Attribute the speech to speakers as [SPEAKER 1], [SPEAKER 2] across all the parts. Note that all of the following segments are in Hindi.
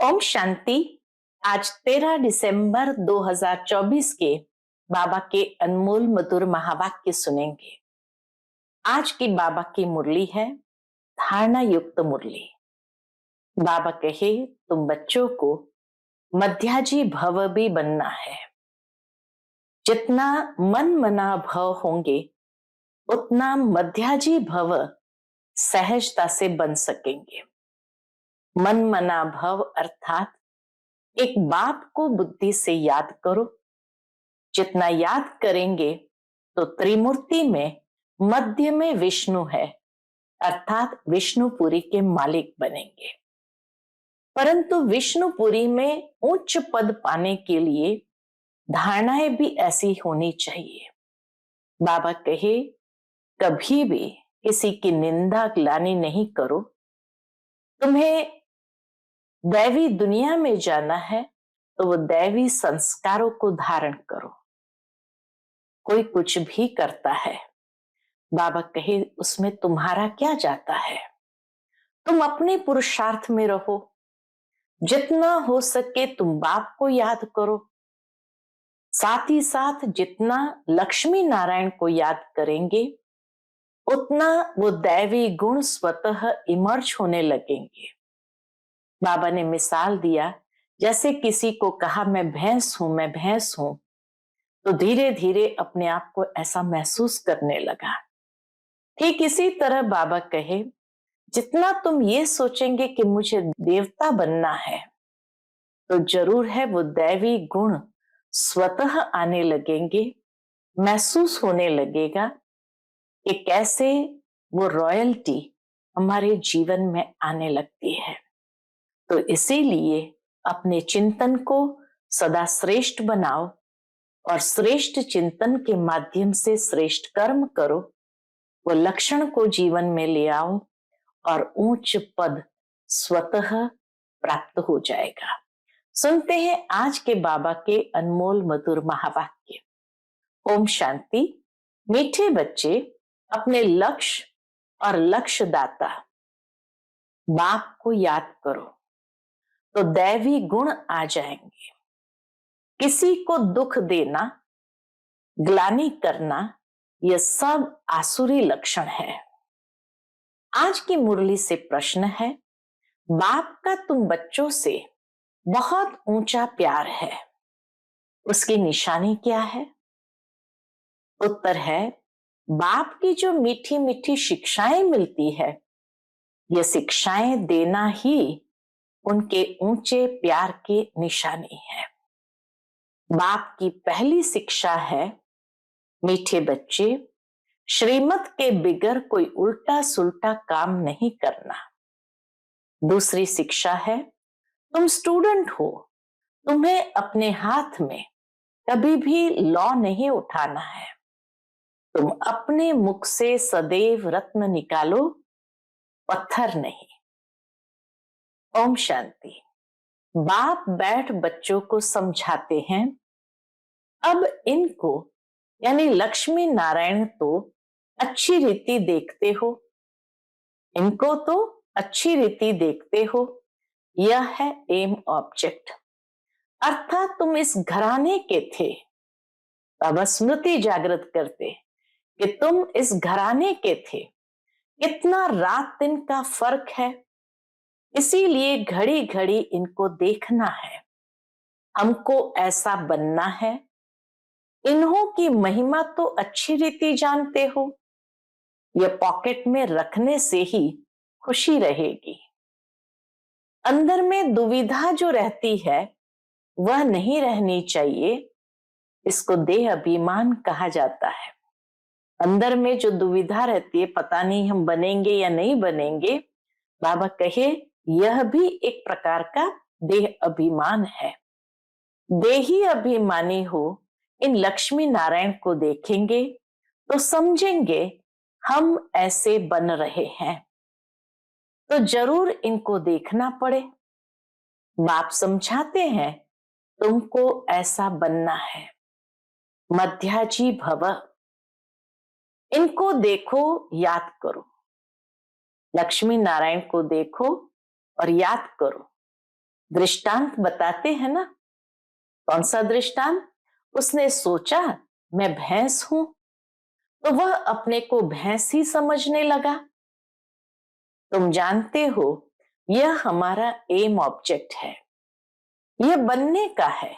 [SPEAKER 1] ओम शांति। आज 13 दिसंबर 2024 के बाबा के अनमोल मधुर महावाक्य सुनेंगे। आज की बाबा की मुरली है धारणा युक्त मुरली। बाबा कहे तुम बच्चों को मध्याजी भव भी बनना है। जितना मन मना भव होंगे उतना मध्याजी भव सहजता से बन सकेंगे। मन मना भव अर्थात एक बात को बुद्धि से याद करो। जितना याद करेंगे तो त्रिमूर्ति में मध्य में विष्णु है अर्थात विष्णुपुरी के मालिक बनेंगे। परंतु विष्णुपुरी में उच्च पद पाने के लिए धारणाएं भी ऐसी होनी चाहिए। बाबा कहे कभी भी किसी की निंदा ग्लानि नहीं करो। तुम्हें दैवी दुनिया में जाना है तो वो दैवी संस्कारों को धारण करो। कोई कुछ भी करता है, बाबा कहे उसमें तुम्हारा क्या जाता है। तुम अपने पुरुषार्थ में रहो। जितना हो सके तुम बाप को याद करो। साथ ही साथ जितना लक्ष्मी नारायण को याद करेंगे उतना वो दैवी गुण स्वतः इमर्ज होने लगेंगे। बाबा ने मिसाल दिया, जैसे किसी को कहा मैं भैंस हूं, तो धीरे धीरे अपने आप को ऐसा महसूस करने लगा। ठीक इसी तरह बाबा कहे जितना तुम ये सोचेंगे कि मुझे देवता बनना है तो जरूर है वो दैवी गुण स्वतः आने लगेंगे। महसूस होने लगेगा कि कैसे वो रॉयल्टी हमारे जीवन में आने लगती है। तो इसीलिए अपने चिंतन को सदा श्रेष्ठ बनाओ और श्रेष्ठ चिंतन के माध्यम से श्रेष्ठ कर्म करो। वो लक्षण को जीवन में ले आओ और उच्च पद स्वतः प्राप्त हो जाएगा। सुनते हैं आज के बाबा के अनमोल मधुर महावाक्य। ओम शांति। मीठे बच्चे अपने लक्ष्य और लक्ष्यदाता बाप को याद करो तो दैवी गुण आ जाएंगे। किसी को दुख देना, ग्लानि करना, यह सब आसुरी लक्षण है। आज की मुरली से प्रश्न है, बाप का तुम बच्चों से बहुत ऊंचा प्यार है, उसकी निशानी क्या है? उत्तर है, बाप की जो मीठी मीठी शिक्षाएं मिलती है, यह शिक्षाएं देना ही उनके ऊंचे प्यार की निशानी है। बाप की पहली शिक्षा है, मीठे बच्चे श्रीमत के बिगर कोई उल्टा सुल्टा काम नहीं करना। दूसरी शिक्षा है, तुम स्टूडेंट हो, तुम्हें अपने हाथ में कभी भी लॉ नहीं उठाना है। तुम अपने मुख से सदैव रत्न निकालो, पत्थर नहीं। ओम शांति। बाप बैठ बच्चों को समझाते हैं। अब इनको यानी लक्ष्मी नारायण तो अच्छी रीति देखते हो, इनको तो अच्छी रीति देखते हो। यह है एम ऑब्जेक्ट, अर्थात तुम इस घराने के थे। अब स्मृति जागृत करते कि तुम इस घराने के थे। कितना रात दिन का फर्क है, इसीलिए घड़ी घड़ी इनको देखना है। हमको ऐसा बनना है। इन्हों की महिमा तो अच्छी रीति जानते हो। यह पॉकेट में रखने से ही खुशी रहेगी। अंदर में दुविधा जो रहती है वह नहीं रहनी चाहिए। इसको देह अभिमान कहा जाता है। अंदर में जो दुविधा रहती है, पता नहीं हम बनेंगे या नहीं बनेंगे, बाबा कहे यह भी एक प्रकार का देह अभिमान है। देही अभिमानी हो इन लक्ष्मी नारायण को देखेंगे तो समझेंगे हम ऐसे बन रहे हैं, तो जरूर इनको देखना पड़े। बाप समझाते हैं तुमको ऐसा बनना है, मध्याजी भव। इनको देखो, याद करो। लक्ष्मी नारायण को देखो और याद करो। दृष्टांत बताते हैं ना। कौन सा दृष्टांत? उसने सोचा मैं भैंस हूं, तो वह अपने को भैंस ही समझने लगा। तुम जानते हो, यह हमारा एम ऑब्जेक्ट है, यह बनने का है।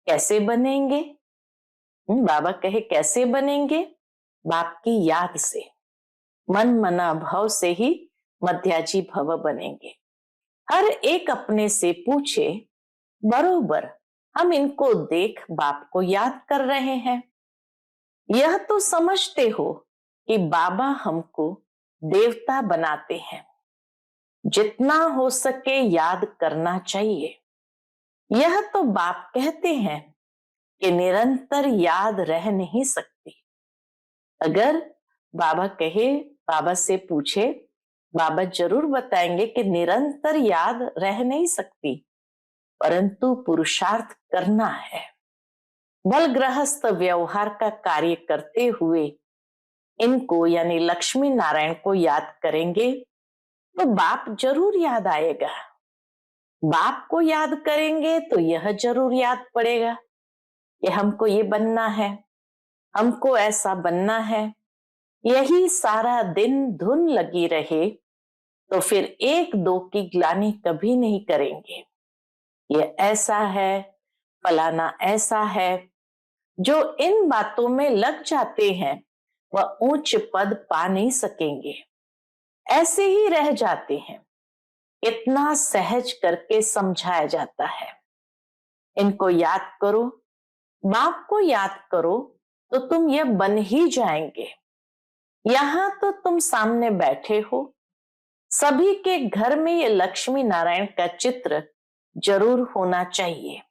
[SPEAKER 1] कैसे बनेंगे? बाबा कहे कैसे बनेंगे? बाप की याद से, मन मना भाव से ही मध्याजी भव बनेंगे। हर एक अपने से पूछे, बरोबर हम इनको देख बाप को याद कर रहे हैं। यह तो समझते हो कि बाबा हमको देवता बनाते हैं, जितना हो सके याद करना चाहिए। यह तो बाप कहते हैं कि निरंतर याद रह नहीं सकती। अगर बाबा कहे, बाबा से पूछे, बाबा जरूर बताएंगे कि निरंतर याद रह नहीं सकती, परंतु पुरुषार्थ करना है। बल गृहस्थ व्यवहार का कार्य करते हुए इनको यानी लक्ष्मी नारायण को याद करेंगे तो बाप जरूर याद आएगा। बाप को याद करेंगे तो यह जरूर याद पड़ेगा कि हमको ये बनना है, हमको ऐसा बनना है। यही सारा दिन धुन लगी रहे तो फिर एक दो की ग्लानि कभी नहीं करेंगे। ये ऐसा है, फलाना ऐसा है। जो इन बातों में लग जाते हैं वह उच्च पद पा नहीं सकेंगे, ऐसे ही रह जाते हैं। इतना सहज करके समझाया जाता है। इनको याद करो, बाप को याद करो, तो तुम ये बन ही जाएंगे। यहां तो तुम सामने बैठे हो, सभी के घर में ये लक्ष्मी नारायण का चित्र जरूर होना चाहिए।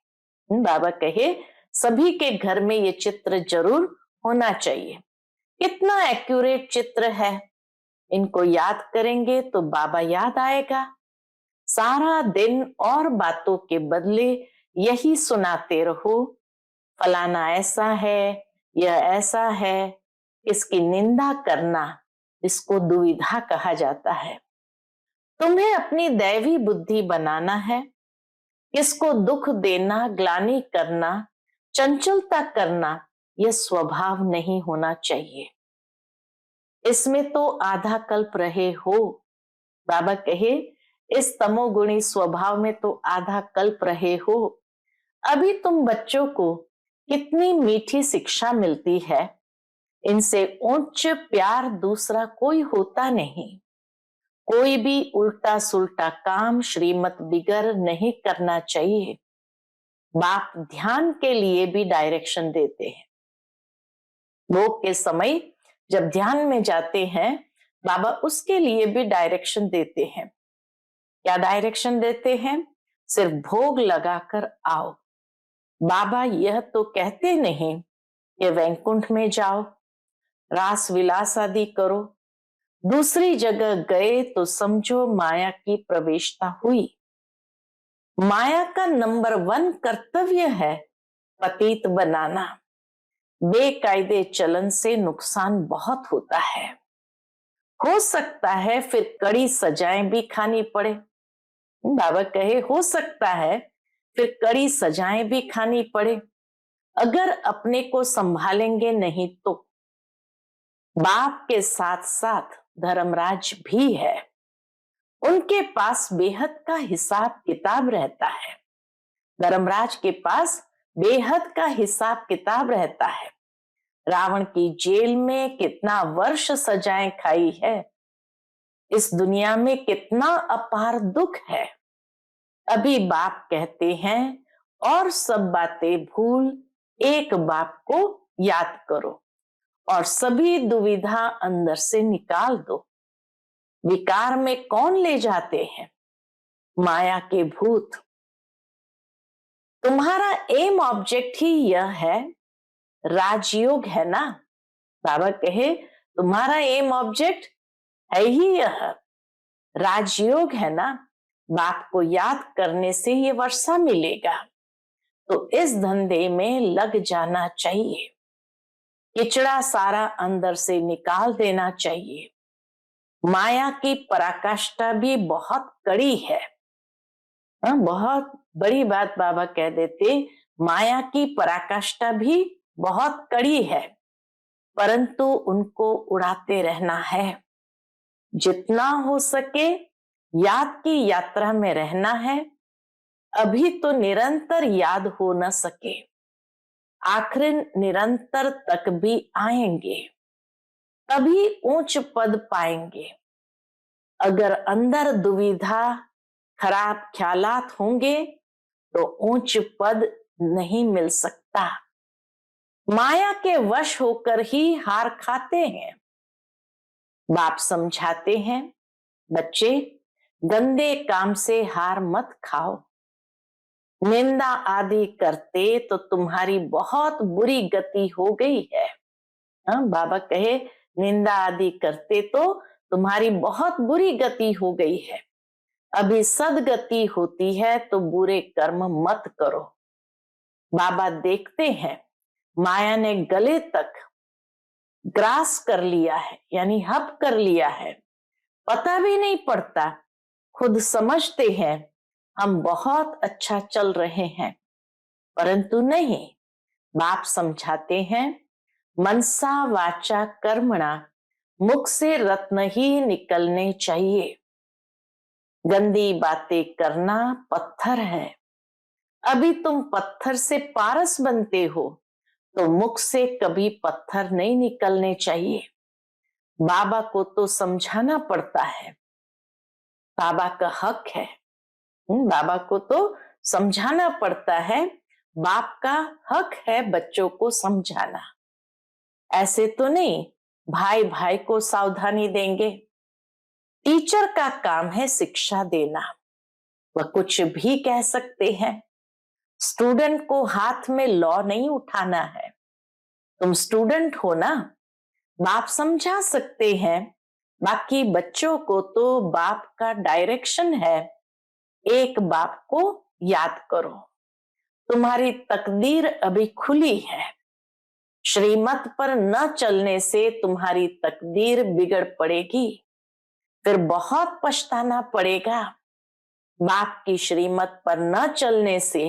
[SPEAKER 1] बाबा कहे सभी के घर में ये चित्र जरूर होना चाहिए। कितना एक्यूरेट चित्र है। इनको याद करेंगे तो बाबा याद आएगा। सारा दिन और बातों के बदले यही सुनाते रहो, फलाना ऐसा है, यह ऐसा है। इसकी निंदा करना, इसको दुविधा कहा जाता है। तुम्हें अपनी दैवी बुद्धि बनाना है। किसको दुख देना, ग्लानि करना, चंचलता करना, यह स्वभाव नहीं होना चाहिए। इसमें तो आधा कल्प रहे हो। बाबा कहे इस तमोगुणी स्वभाव में तो आधा कल्प रहे हो। अभी तुम बच्चों को कितनी मीठी शिक्षा मिलती है। इनसे उच्च प्यार दूसरा कोई होता नहीं। कोई भी उल्टा सुल्टा काम श्रीमत बिगर नहीं करना चाहिए। बाप ध्यान के लिए भी डायरेक्शन देते हैं। भोग के समय जब ध्यान में जाते हैं, बाबा उसके लिए भी डायरेक्शन देते हैं। क्या डायरेक्शन देते हैं? सिर्फ भोग लगाकर आओ। बाबा यह तो कहते नहीं कि वैकुंठ में जाओ, रास विलास आदि करो। दूसरी जगह गए तो समझो माया की प्रवेशता हुई। माया का नंबर 1 कर्तव्य है पतित बनाना। बेकायदे चलन से नुकसान बहुत होता है। हो सकता है फिर कड़ी सजाएं भी खानी पड़े। बाबा कहे हो सकता है फिर कड़ी सजाएं भी खानी पड़े, अगर अपने को संभालेंगे नहीं तो। बाप के साथ साथ धर्मराज भी है, उनके पास बेहद का हिसाब किताब रहता है। धर्मराज के पास बेहद का हिसाब किताब रहता है। रावण की जेल में कितना वर्ष सजाएं खाई है। इस दुनिया में कितना अपार दुख है। अभी बाप कहते हैं और सब बातें भूल एक बाप को याद करो और सभी दुविधा अंदर से निकाल दो। विकार में कौन ले जाते हैं? माया के भूत। तुम्हारा एम ऑब्जेक्ट ही यह है। राजयोग है ना। बाबा कहे तुम्हारा एम ऑब्जेक्ट है ही यह राजयोग है ना। बाप को याद करने से ये वर्षा मिलेगा, तो इस धंधे में लग जाना चाहिए। किचड़ा सारा अंदर से निकाल देना चाहिए। माया की पराकाष्ठा भी बहुत कड़ी है। बहुत बड़ी बात बाबा कह देते, माया की पराकाष्ठा भी बहुत कड़ी है, परंतु उनको उड़ाते रहना है। जितना हो सके याद की यात्रा में रहना है। अभी तो निरंतर याद हो न सके, आखिर निरंतर तक भी आएंगे, तभी ऊंच पद पाएंगे। अगर अंदर दुविधा, खराब ख्यालात होंगे तो ऊंच पद नहीं मिल सकता। माया के वश होकर ही हार खाते हैं। बाप समझाते हैं, बच्चे गंदे काम से हार मत खाओ। निंदा आदि करते तो तुम्हारी बहुत बुरी गति हो गई है। बाबा कहे निंदा आदि करते तो तुम्हारी बहुत बुरी गति हो गई है। अभी सदगति होती है तो बुरे कर्म मत करो। बाबा देखते हैं माया ने गले तक ग्रास कर लिया है, यानी हप कर लिया है, पता भी नहीं पड़ता। खुद समझते हैं हम बहुत अच्छा चल रहे हैं, परंतु नहीं। बाप समझाते हैं मनसा वाचा कर्मणा, मुख से रत्न ही निकलने चाहिए। गंदी बातें करना पत्थर है। अभी तुम पत्थर से पारस बनते हो तो मुख से कभी पत्थर नहीं निकलने चाहिए। बाबा को तो समझाना पड़ता है, बाबा का हक है। बाबा को तो समझाना पड़ता है, बाप का हक है बच्चों को समझाना। ऐसे तो नहीं भाई भाई को सावधानी देंगे। टीचर का काम है शिक्षा देना, वह कुछ भी कह सकते हैं। स्टूडेंट को हाथ में लॉ नहीं उठाना है। तुम स्टूडेंट हो ना, बाप समझा सकते हैं, बाकी बच्चों को तो बाप का डायरेक्शन है। एक बाप को याद करो, तुम्हारी तकदीर अभी खुली है। श्रीमत पर न चलने से तुम्हारी तकदीर बिगड़ पड़ेगी, फिर बहुत पछताना पड़ेगा। बाप की श्रीमत पर न चलने से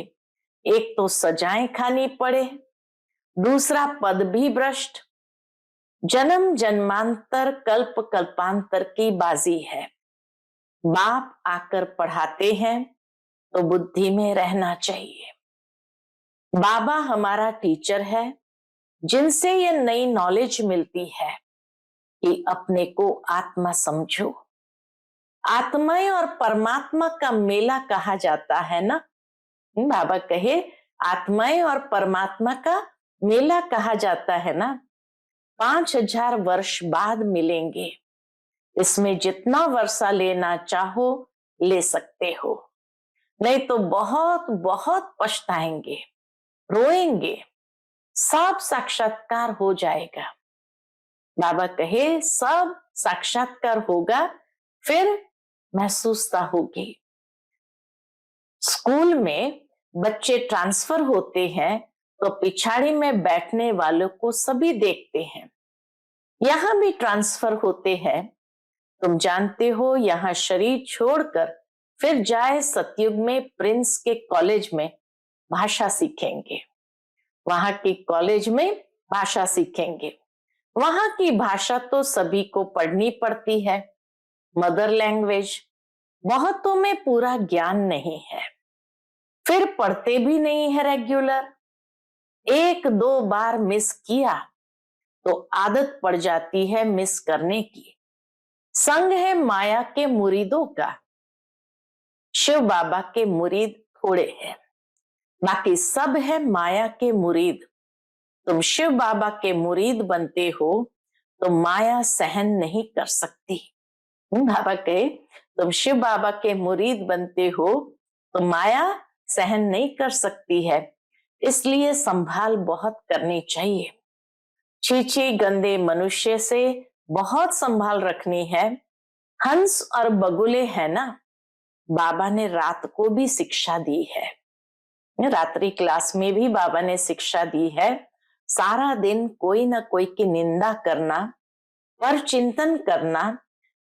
[SPEAKER 1] एक तो सजाएं खानी पड़े, दूसरा पद भी भ्रष्ट। जन्म जन्मांतर कल्प कल्पांतर की बाजी है। बाप आकर पढ़ाते हैं तो बुद्धि में रहना चाहिए। बाबा हमारा टीचर है, जिनसे ये नई नॉलेज मिलती है कि अपने को आत्मा समझो। आत्माएं और परमात्मा का मेला कहा जाता है ना। बाबा कहे आत्माएं और परमात्मा का मेला कहा जाता है ना। 5000 वर्ष बाद मिलेंगे। इसमें जितना वर्षा लेना चाहो ले सकते हो, नहीं तो बहुत बहुत पछताएंगे, रोएंगे। सब साक्षात्कार हो जाएगा। बाबा कहे सब साक्षात्कार होगा, फिर महसूसता होगी। स्कूल में बच्चे ट्रांसफर होते हैं तो पिछाड़ी में बैठने वालों को सभी देखते हैं। यहां भी ट्रांसफर होते हैं। तुम जानते हो यहाँ शरीर छोड़कर फिर जाए सतयुग में प्रिंस के कॉलेज में भाषा सीखेंगे। वहां की कॉलेज में भाषा सीखेंगे। वहां की भाषा तो सभी को पढ़नी पड़ती है, मदर लैंग्वेज। बहुतों में पूरा ज्ञान नहीं है, फिर पढ़ते भी नहीं है रेगुलर। एक दो बार मिस किया तो आदत पड़ जाती है मिस करने की। संग है माया के मुरीदों का, शिव बाबा के मुरीद थोड़े हैं, बाकी सब है माया के मुरीद। तुम शिव बाबा के मुरीद बनते हो तो माया सहन नहीं कर सकती। बाबा कहे तुम शिव बाबा के मुरीद बनते हो तो माया सहन नहीं कर सकती है, इसलिए संभाल बहुत करनी चाहिए। छीछी गंदे मनुष्य से बहुत संभाल रखनी है। हंस और बगुले है ना, बाबा ने रात को भी शिक्षा दी है। रात्रि क्लास में भी बाबा ने शिक्षा दी है। सारा दिन कोई ना कोई की निंदा करना, पर चिंतन करना,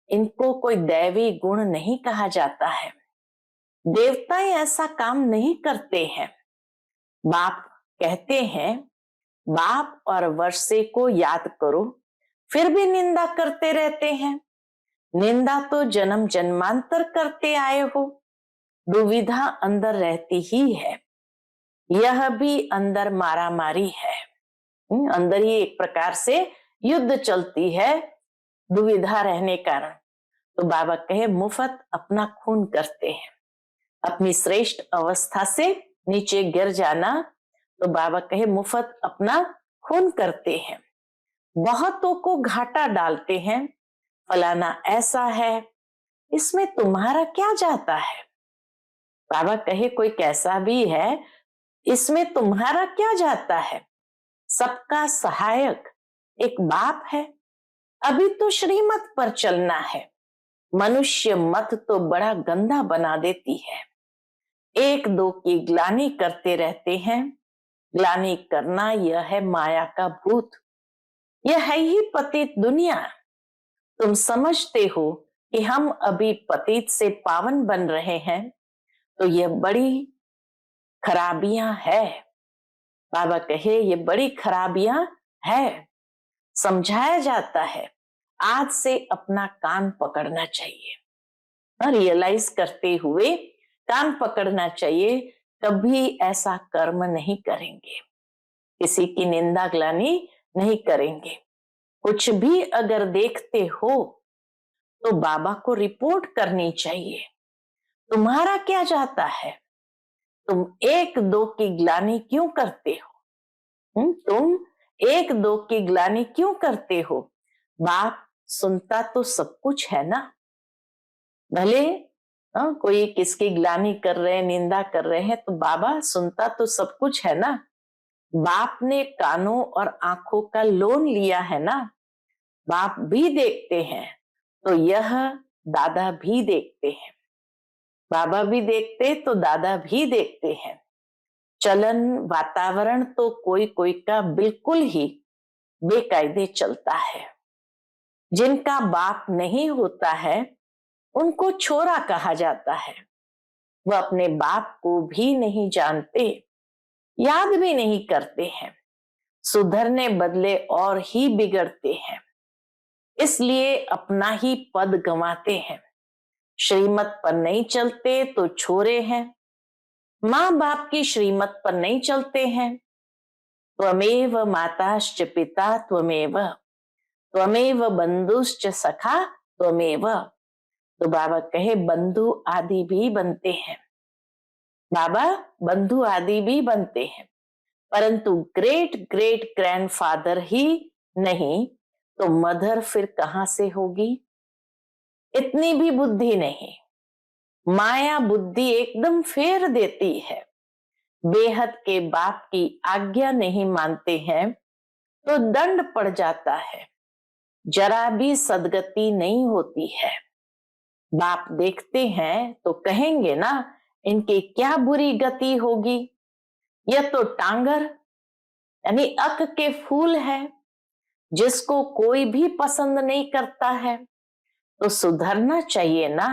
[SPEAKER 1] इनको कोई दैवी गुण नहीं कहा जाता है। देवताएं ऐसा काम नहीं करते हैं। बाप कहते हैं, बाप और वर्षे को याद करो, फिर भी निंदा करते रहते हैं। निंदा तो जन्म जन्मांतर करते आए हो। दुविधा अंदर रहती ही है। यह भी अंदर मारा मारी है। अंदर ही एक प्रकार से युद्ध चलती है, दुविधा रहने कारण। तो बाबा कहे मुफ्त अपना खून करते हैं। अपनी श्रेष्ठ अवस्था से नीचे गिर जाना, तो बाबा कहे मुफ्त अपना खून करते हैं। बहुतों को घाटा डालते हैं, फलाना ऐसा है, इसमें तुम्हारा क्या जाता है। बाबा कहे कोई कैसा भी है, इसमें तुम्हारा क्या जाता है। सबका सहायक एक बाप है। अभी तो श्रीमत पर चलना है। मनुष्य मत तो बड़ा गंदा बना देती है। एक दो की ग्लानि करते रहते हैं। ग्लानि करना यह है माया का भूत। यह है ही पतित दुनिया। तुम समझते हो कि हम अभी पतित से पावन बन रहे हैं, तो यह बड़ी खराबियां है। बाबा कहे ये बड़ी खराबियां है। समझाया जाता है, आज से अपना कान पकड़ना चाहिए, रियलाइज करते हुए कान पकड़ना चाहिए। कभी ऐसा कर्म नहीं करेंगे, किसी की निंदा ग्लानि नहीं करेंगे। कुछ भी अगर देखते हो तो बाबा को रिपोर्ट करनी चाहिए। तुम्हारा क्या जाता है। तुम एक दो की ग्लानि क्यों करते हो। तुम एक दो की ग्लानि क्यों करते हो। बाप सुनता तो सब कुछ है ना। भले कोई किसकी ग्लानि कर रहे हैं, निंदा कर रहे हैं, तो बाबा सुनता तो सब कुछ है ना। बाप ने कानों और आंखों का लोन लिया है ना। बाप भी देखते हैं, तो यह दादा भी देखते हैं। बाबा भी देखते तो दादा भी देखते हैं। चलन वातावरण तो कोई कोई का बिल्कुल ही बेकायदे चलता है। जिनका बाप नहीं होता है उनको छोरा कहा जाता है। वह अपने बाप को भी नहीं जानते, याद भी नहीं करते हैं। सुधरने बदले और ही बिगड़ते हैं, इसलिए अपना ही पद गंवाते हैं। श्रीमत पर नहीं चलते तो छोरे हैं। माँ बाप की श्रीमत पर नहीं चलते हैं। त्वमेव माताश्च पिता त्वमेव, त्वमेव बंधुश्च सखा त्वमेव। तो बाबा कहे बंधु आदि भी बनते हैं। बाबा बंधु आदि भी बनते हैं, परंतु ग्रेट ग्रेट ग्रैंडफादर ही नहीं तो मदर फिर कहां से होगी। इतनी भी बुद्धि नहीं। माया बुद्धि एकदम फेर देती है। बेहद के बाप की आज्ञा नहीं मानते हैं तो दंड पड़ जाता है। जरा भी सदगति नहीं होती है। बाप देखते हैं तो कहेंगे ना, इनकी क्या बुरी गति होगी। यह तो टांगर यानी अक के फूल है, जिसको कोई भी पसंद नहीं करता है। तो सुधरना चाहिए ना,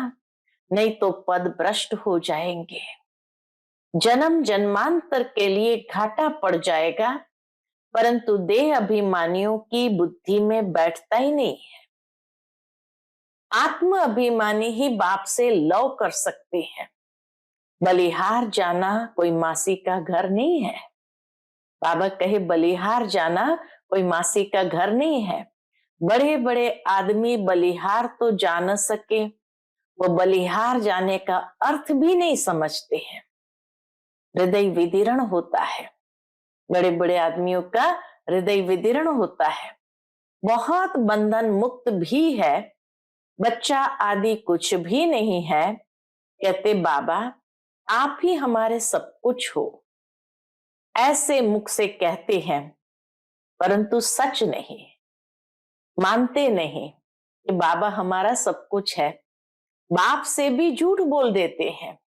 [SPEAKER 1] नहीं तो पद भ्रष्ट हो जाएंगे। जन्म जन्मांतर के लिए घाटा पड़ जाएगा, परंतु देह अभिमानियों की बुद्धि में बैठता ही नहीं है। आत्म अभिमानी ही बाप से लव कर सकते हैं। बलिहार जाना कोई मासी का घर नहीं है। बाबा कहे बलिहार जाना कोई मासी का घर नहीं है। बड़े बड़े आदमी बलिहार तो जा न सके, वो बलिहार जाने का अर्थ भी नहीं समझते हैं। हृदय विदीर्ण होता है। बड़े बड़े आदमियों का हृदय विदीर्ण होता है। बहुत बंधन मुक्त भी है, बच्चा आदि कुछ भी नहीं है। कहते बाबा आप ही हमारे सब कुछ हो, ऐसे मुख से कहते हैं, परंतु सच नहीं, मानते नहीं कि बाबा हमारा सब कुछ है। बाप से भी झूठ बोल देते हैं।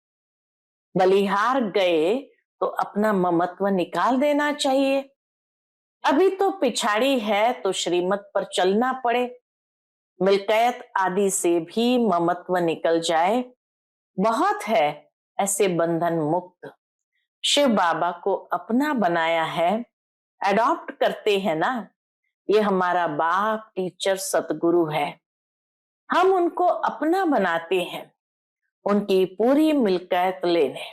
[SPEAKER 1] बलिहार गए तो अपना ममत्व निकाल देना चाहिए। अभी तो पिछाड़ी है तो श्रीमत पर चलना पड़े। मिल्कियत आदि से भी ममत्व निकल जाए, बहुत है ऐसे बंधन मुक्त शिव बाबा को अपना बनाया है, अडॉप्ट करते हैं ना। ये हमारा बाप, टीचर, सतगुरु है। हम उनको अपना बनाते हैं, उनकी पूरी मिल्कियत लेने।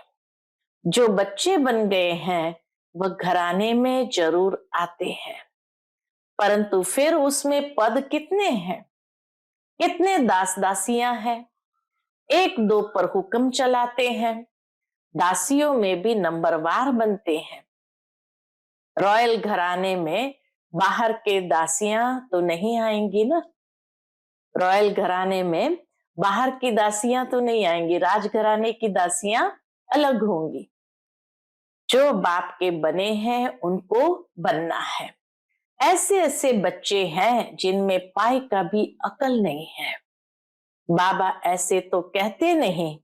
[SPEAKER 1] जो बच्चे बन गए हैं वह घराने में जरूर आते हैं, परंतु फिर उसमें पद कितने हैं, कितने दास दासियां हैं। एक दो पर हुक्म चलाते हैं, दासियों में भी नंबरवार बनते हैं। रॉयल घराने में बाहर के दासियां तो नहीं आएंगी ना। रॉयल घराने में बाहर की दासियां तो नहीं आएंगी, राजघराने की दासियां अलग होंगी। जो बाप के बने हैं उनको बनना है। ऐसे ऐसे बच्चे हैं जिनमें पाई का भी अकल नहीं है। बाबा ऐसे तो कहते नहीं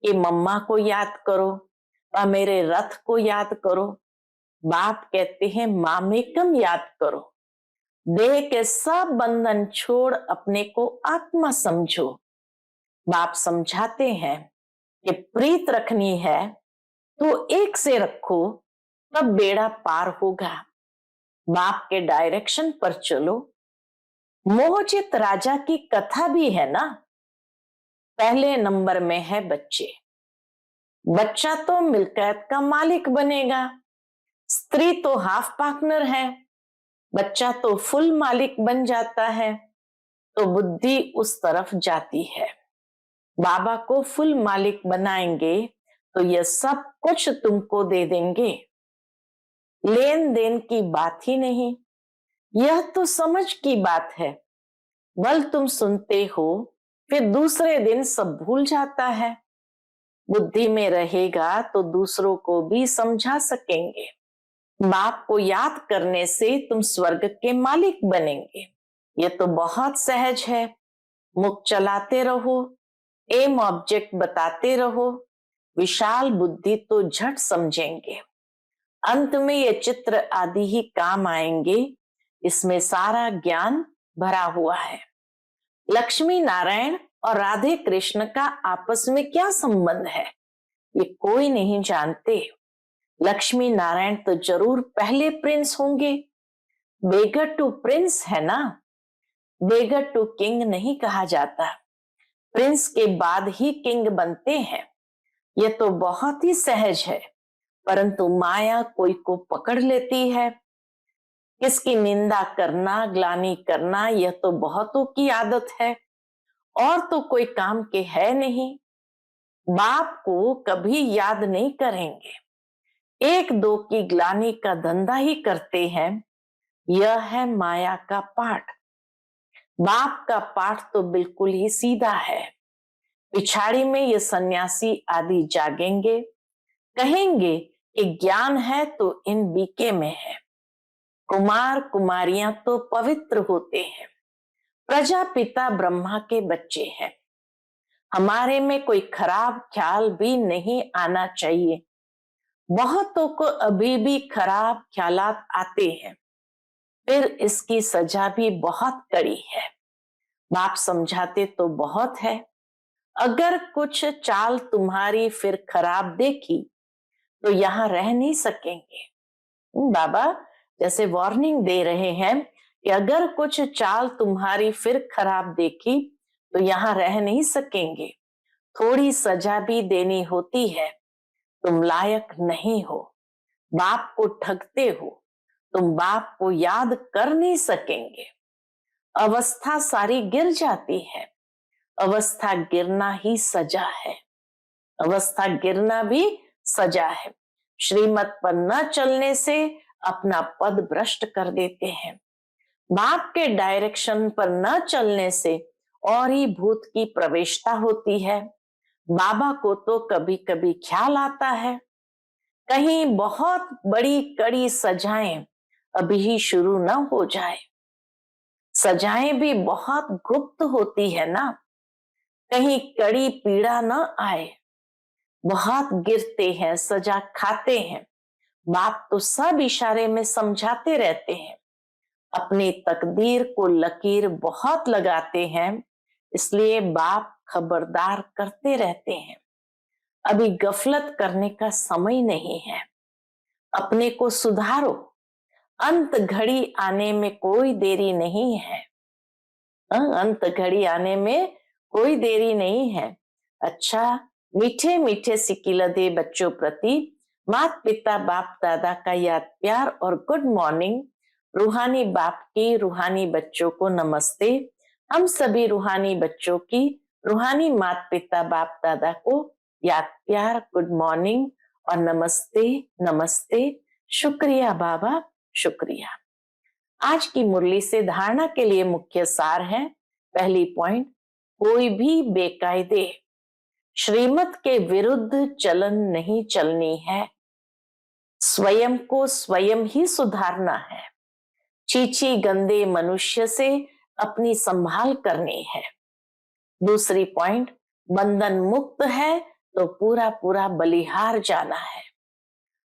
[SPEAKER 1] कि मम्मा को याद करो और मेरे रथ को याद करो। बाप कहते हैं मामेकम याद करो, देह के सब बंधन छोड़ अपने को आत्मा समझो। बाप समझाते हैं कि प्रीत रखनी है तो एक से रखो, तब बेड़ा पार होगा। बाप के डायरेक्शन पर चलो। मोहजित राजा की कथा भी है ना। पहले नंबर में है बच्चे। बच्चा तो मिल्कियत का मालिक बनेगा, स्त्री तो हाफ पार्टनर है, बच्चा तो फुल मालिक बन जाता है, तो बुद्धि उस तरफ जाती है। बाबा को फुल मालिक बनाएंगे तो यह सब कुछ तुमको दे देंगे। लेन देन की बात ही नहीं, यह तो समझ की बात है। बल तुम सुनते हो, फिर दूसरे दिन सब भूल जाता है। बुद्धि में रहेगा तो दूसरों को भी समझा सकेंगे। बाप को याद करने से तुम स्वर्ग के मालिक बनेंगे। ये तो बहुत सहज है। मुख चलाते रहो, एम ऑब्जेक्ट बताते रहो, विशाल बुद्धि तो झट समझेंगे। अंत में ये चित्र आदि ही काम आएंगे। इसमें सारा ज्ञान भरा हुआ है। लक्ष्मी नारायण और राधे कृष्ण का आपस में क्या संबंध है, ये कोई नहीं जानते। लक्ष्मी नारायण तो जरूर पहले प्रिंस होंगे। बेगर टू प्रिंस है ना, बेगर टू किंग नहीं कहा जाता। प्रिंस के बाद ही किंग बनते हैं। यह तो बहुत ही सहज है, परंतु माया कोई को पकड़ लेती है। किसकी निंदा करना, ग्लानि करना, यह तो बहुतों की आदत है और तो कोई काम के है नहीं। बाप को कभी याद नहीं करेंगे, एक दो की ग्लानि का धंधा ही करते हैं। यह है माया का पाठ। बाप का पाठ तो बिल्कुल ही सीधा है। पिछाड़ी में ये सन्यासी आदि जागेंगे, कहेंगे कि ज्ञान है तो इन बीके में है। कुमार कुमारियां तो पवित्र होते हैं, प्रजापिता ब्रह्मा के बच्चे हैं। हमारे में कोई खराब ख्याल भी नहीं आना चाहिए। बहुतों को अभी भी खराब ख्यालात आते हैं, फिर इसकी सजा भी बहुत कड़ी है। बाप समझाते तो बहुत है। अगर कुछ चाल तुम्हारी फिर खराब देखी तो यहां रह नहीं सकेंगे। बाबा जैसे वार्निंग दे रहे हैं कि अगर कुछ चाल तुम्हारी फिर खराब देखी तो यहां रह नहीं सकेंगे। थोड़ी सजा भी देनी होती है। तुम लायक नहीं हो, बाप को ठगते हो, तुम बाप को याद कर नहीं सकेंगे। अवस्था सारी गिर जाती है। अवस्था गिरना ही सजा है। अवस्था गिरना भी सजा है। श्रीमत पर न चलने से अपना पद भ्रष्ट कर देते हैं। बाप के डायरेक्शन पर न चलने से और ही भूत की प्रवेशता होती है। बाबा को तो कभी कभी ख्याल आता है कहीं बहुत बड़ी कड़ी सजाएं अभी ही शुरू न हो जाए। सजाएं भी बहुत गुप्त होती है ना, कहीं कड़ी पीड़ा न आए। बहुत गिरते हैं, सजा खाते हैं। बाप तो सब इशारे में समझाते रहते हैं। अपनी तकदीर को लकीर बहुत लगाते हैं, इसलिए बाप खबरदार करते रहते हैं। अभी गफलत करने का समय नहीं है। अपने को सुधारो, अंत घड़ी आने में कोई देरी नहीं है। अंत घड़ी आने में कोई देरी नहीं है। अच्छा, मीठे मीठे सिकिलदे बच्चों प्रति माता पिता बाप दादा का याद प्यार और गुड मॉर्निंग। रूहानी बाप की रूहानी बच्चों को नमस्ते। हम सभी रूहानी बच्चों की रूहानी माता पिता बाप दादा को याद प्यार, गुड मॉर्निंग और नमस्ते नमस्ते। शुक्रिया बाबा, शुक्रिया। आज की मुरली से धारणा के लिए मुख्य सार है। पहली पॉइंट, कोई भी बेकायदे श्रीमत के विरुद्ध चलन नहीं चलनी है। स्वयं को स्वयं ही सुधारना है। चीची गंदे मनुष्य से अपनी संभाल करनी है। दूसरी पॉइंट, बंधन मुक्त है तो पूरा पूरा बलिहार जाना है।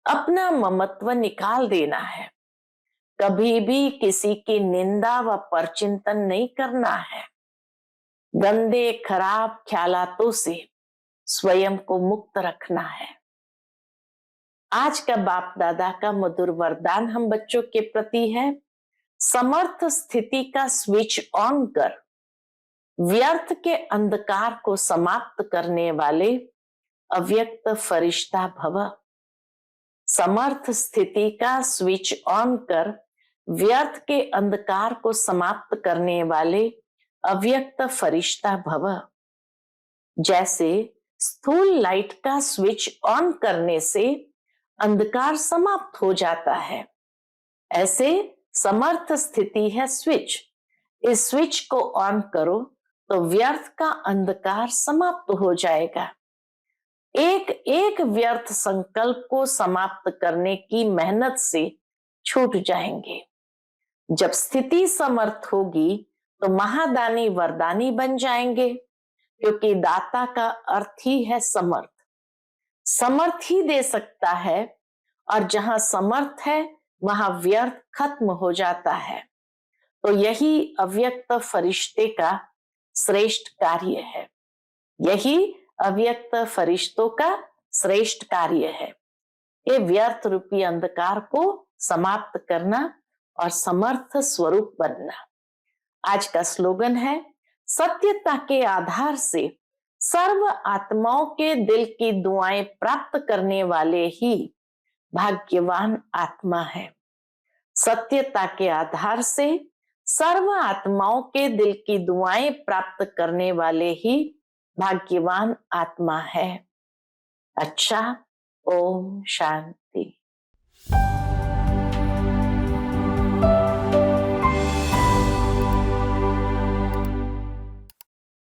[SPEAKER 1] अपना ममत्व निकाल देना है। कभी भी किसी की निंदा व परचिंतन नहीं करना है। गंदे खराब ख्यालातों से स्वयं को मुक्त रखना है। आज का बाप दादा का मधुर वरदान हम बच्चों के प्रति है। समर्थ स्थिति का स्विच ऑन कर व्यर्थ के अंधकार को समाप्त करने वाले अव्यक्त फरिश्ता भव। समर्थ स्थिति का स्विच ऑन कर व्यर्थ के अंधकार को समाप्त करने वाले अव्यक्त फरिश्ता भव। जैसे स्थूल लाइट का स्विच ऑन करने से अंधकार समाप्त हो जाता है, ऐसे समर्थ स्थिति है स्विच। इस स्विच को ऑन करो तो व्यर्थ का अंधकार समाप्त हो जाएगा। एक एक व्यर्थ संकल्प को समाप्त करने की मेहनत से छूट जाएंगे। जब स्थिति समर्थ होगी तो महादानी वरदानी बन जाएंगे, क्योंकि दाता का अर्थ ही है समर्थ। समर्थ ही दे सकता है, और जहां समर्थ है वहां व्यर्थ खत्म हो जाता है। तो यही अव्यक्त फरिश्ते का श्रेष्ठ कार्य है। यही अव्यक्त फरिश्तों का श्रेष्ठ कार्य है। ये व्यर्थ रूपी अंधकार को समाप्त करना और समर्थ स्वरूप बनना। आज का स्लोगन है, सत्यता के आधार से सर्व आत्माओं के दिल की दुआएं प्राप्त करने वाले ही भाग्यवान आत्मा है। सत्यता के आधार से सर्व आत्माओं के दिल की दुआएं प्राप्त करने वाले ही भाग्यवान आत्मा है। अच्छा, ओम शांति।